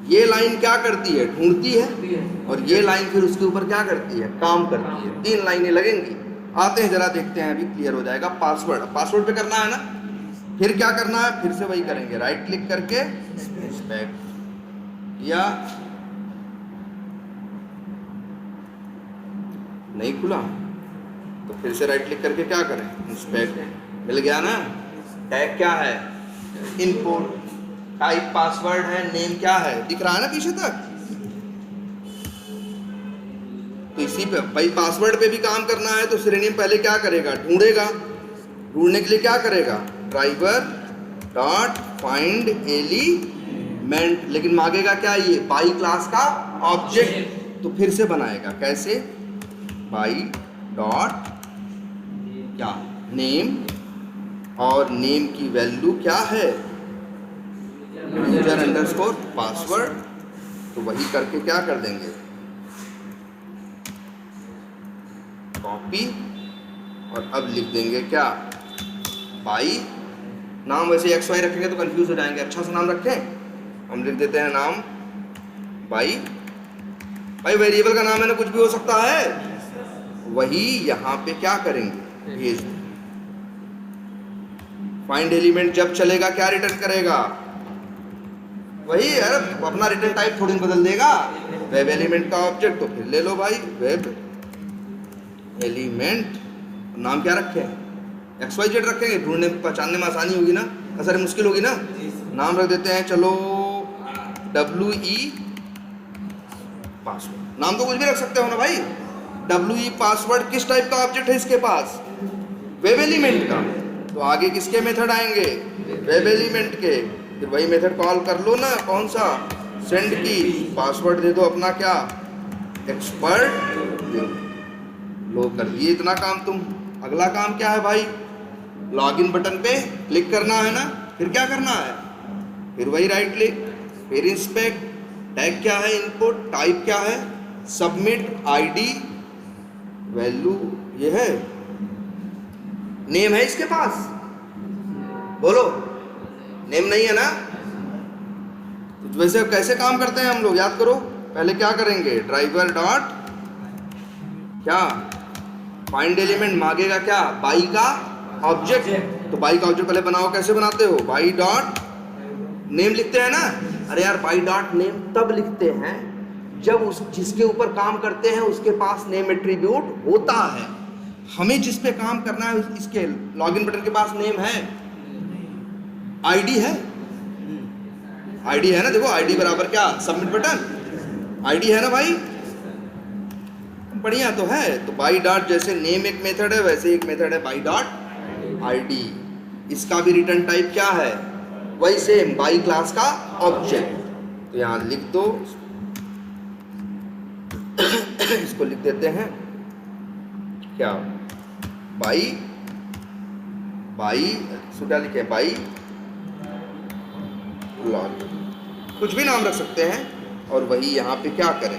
ये लाइन क्या करती है? ढूंढती है। और ये लाइन फिर उसके ऊपर क्या करती है? काम करती है। 3 लाइनें लगेंगी। आते हैं जरा देखते हैं, अभी क्लियर हो जाएगा। पासवर्ड, पासवर्ड पे करना है ना। फिर क्या करना है? फिर से वही करेंगे, राइट क्लिक करके इंस्पेक्ट या नहीं खुला तो फिर से राइट क्लिक करके क्या करें, इंस्पेक्ट। मिल गया ना। टैग क्या है? इनपुट। टाइप पासवर्ड है, नेम क्या है? दिख रहा है ना पीछे तक। तो इसी पे भाई पासवर्ड पे भी काम करना है तो सिरेनियम पहले क्या करेगा? ढूंढेगा। ढूंढने के लिए क्या करेगा? Driver dot find element. लेकिन मांगेगा क्या? ये बाई क्लास का ऑब्जेक्ट। तो फिर से बनाएगा कैसे? बाई डॉट क्या, नेम। और नेम की वैल्यू क्या है? User underscore password. तो वही करके क्या कर देंगे, कॉपी। और अब लिख देंगे क्या? बाई। नाम वैसे XY रखेंगे तो कंफ्यूज हो जाएंगे, अच्छा सा नाम रखें। हम लिख देते हैं नाम बाई। भाई वेरिएबल का नाम है ना, कुछ भी हो सकता है। वही यहाँ पे क्या करेंगे? भेज दें। फाइंड एलिमेंट जब चलेगा क्या रिटर्न करेगा? वही है, अपना रिटर्न टाइप थोड़ी बदल देगा। वेब एलिमेंट का ऑब्जेक्ट तो फिर ले लो भाई, वेब एलिमेंट। नाम क्या रखें? XYZ रखेंगे, ढूंढने पहचानने में आसानी होगी ना, असर मुश्किल होगी ना। नाम रख देते हैं चलो WE पासवर्ड। नाम तो कुछ भी रख सकते हो ना भाई। WE पासवर्ड किस टाइप का ऑब्जेक्ट है इसके पास? वेब एलिमेंट का। तो आगे किसके मेथड आएंगे? वेब एलिमेंट के। फिर वही मेथड कॉल कर लो ना, कौन सा? सेंड की। पासवर्ड दे दो अपना क्या, एक्सपर्ट। लो कर दिए इतना काम तुम। अगला काम क्या है भाई? लॉगिन बटन पे क्लिक करना है ना। फिर क्या करना है? फिर वही राइट क्लिक, फिर इंस्पेक्ट। टैग क्या है? इनपुट। टाइप क्या है? सबमिट। आईडी वैल्यू ये है। नेम है इसके पास? बोलो, नेम नहीं है ना। तो वैसे कैसे काम करते हैं हम लोग, याद करो। पहले क्या करेंगे? ड्राइवर डॉट क्या, फाइंड एलिमेंट मांगेगा क्या? बाई का ऑब्जेक्ट। तो बाई का ऑब्जेक्ट पहले बनाओ। कैसे बनाते हो? बाई डॉट नेम लिखते हैं ना। अरे यार, बाई डॉट नेम तब लिखते हैं जब उस जिसके ऊपर काम करते हैं उसके पास नेम एट्रीब्यूट होता है। हमें जिस पे काम करना है इसके लॉगिन बटन के पास नेम है, आईडी है। आईडी है ना, देखो आईडी बराबर क्या, सबमिट बटन। आईडी है ना भाई, बढ़िया तो है। तो बाई डॉट जैसे नेम एक मेथड है वैसे एक मेथड है बाई डॉट आईडी। इसका भी रिटर्न टाइप क्या है? वही सेम, बाई क्लास का ऑब्जेक्ट। तो यहाँ लिख दो इसको लिख देते हैं क्या, बाई क्या लिखे, बाई लॉग, कुछ भी नाम रख सकते हैं। और वही यहाँ पे क्या करें,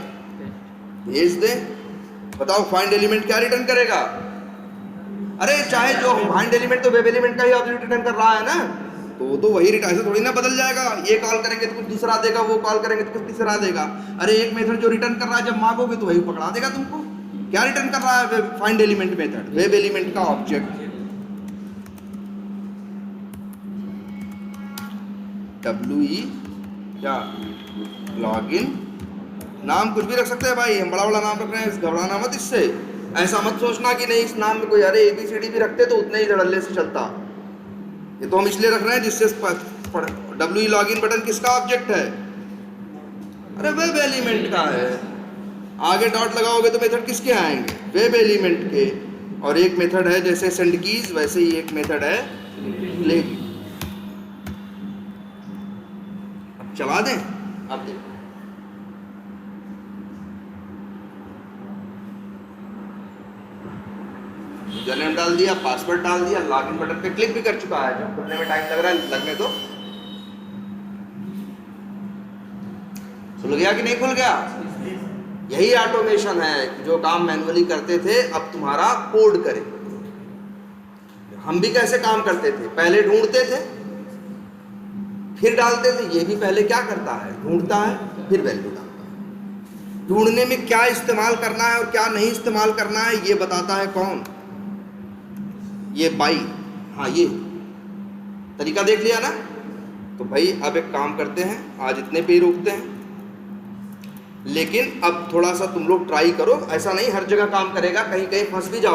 भेज दें। बताओ फाइंड एलिमेंट क्या रिटर्न करेगा? अरे चाहे जो फाइंड एलिमेंट तो वेब एलिमेंट का ही ऑब्जेक्ट रिटर्न कर रहा है ना, तो वही रिटर्न, ऐसे थोड़ी ना बदल जाएगा। ये कॉल करेंगे तो कुछ दूसरा देगा, वो कॉल करेंगे तो कुछ तीसरा देगा। अरे एक मेथड जो रिटर्न कर रहा है जब मांगोगे तो वही पकड़ा देगा तुमको। क्या रिटर्न कर रहा है? Find element method, web element का ऑब्जेक्ट। WE क्या लॉगिन, नाम कुछ भी रख सकते हैं भाई, हम बड़ा बड़ा नाम रख रहे हैं, घबराना मत इससे। ऐसा मत सोचना कि नहीं इस नाम में कोई, अरे ABCD भी रखते तो उतने ही धड़ल्ले से चलता। ये तो हम इसलिए रख रहे हैं जिससे WE लॉगिन बटन किसका ऑब्जेक्ट है, अरे वेब एलिमेंट का है। आगे डॉट लगाओगे तो मेथड किसके आएंगे, वेब एलिमेंट के। और एक मेथड है जैसे सेंड कीज, वैसे ही एक मेथड है प्ले की। अब चला दें, अब देखो यूजरनेम डाल दिया, पासवर्ड डाल दिया, लॉगिन बटन पे क्लिक भी कर चुका है। जब खुलने में टाइम लग रहा है लगने दो। खुल गया कि नहीं खुल गया? यही ऑटोमेशन है कि जो काम मैन्युअली करते थे अब तुम्हारा कोड करे। हम भी कैसे काम करते थे, पहले ढूंढते थे फिर डालते थे। ये भी पहले क्या करता है, ढूंढता है फिर वैल्यू डालता है। ढूंढने में क्या इस्तेमाल करना है और क्या नहीं इस्तेमाल करना है ये बताता है कौन, ये बाई। हाँ ये तरीका देख लिया ना। तो भाई अब एक काम करते हैं, आज इतने पे ही रोकते हैं। लेकिन अब थोड़ा सा तुम लोग ट्राई करो, ऐसा नहीं हर जगह काम करेगा, कहीं कहीं फंस भी जाओ।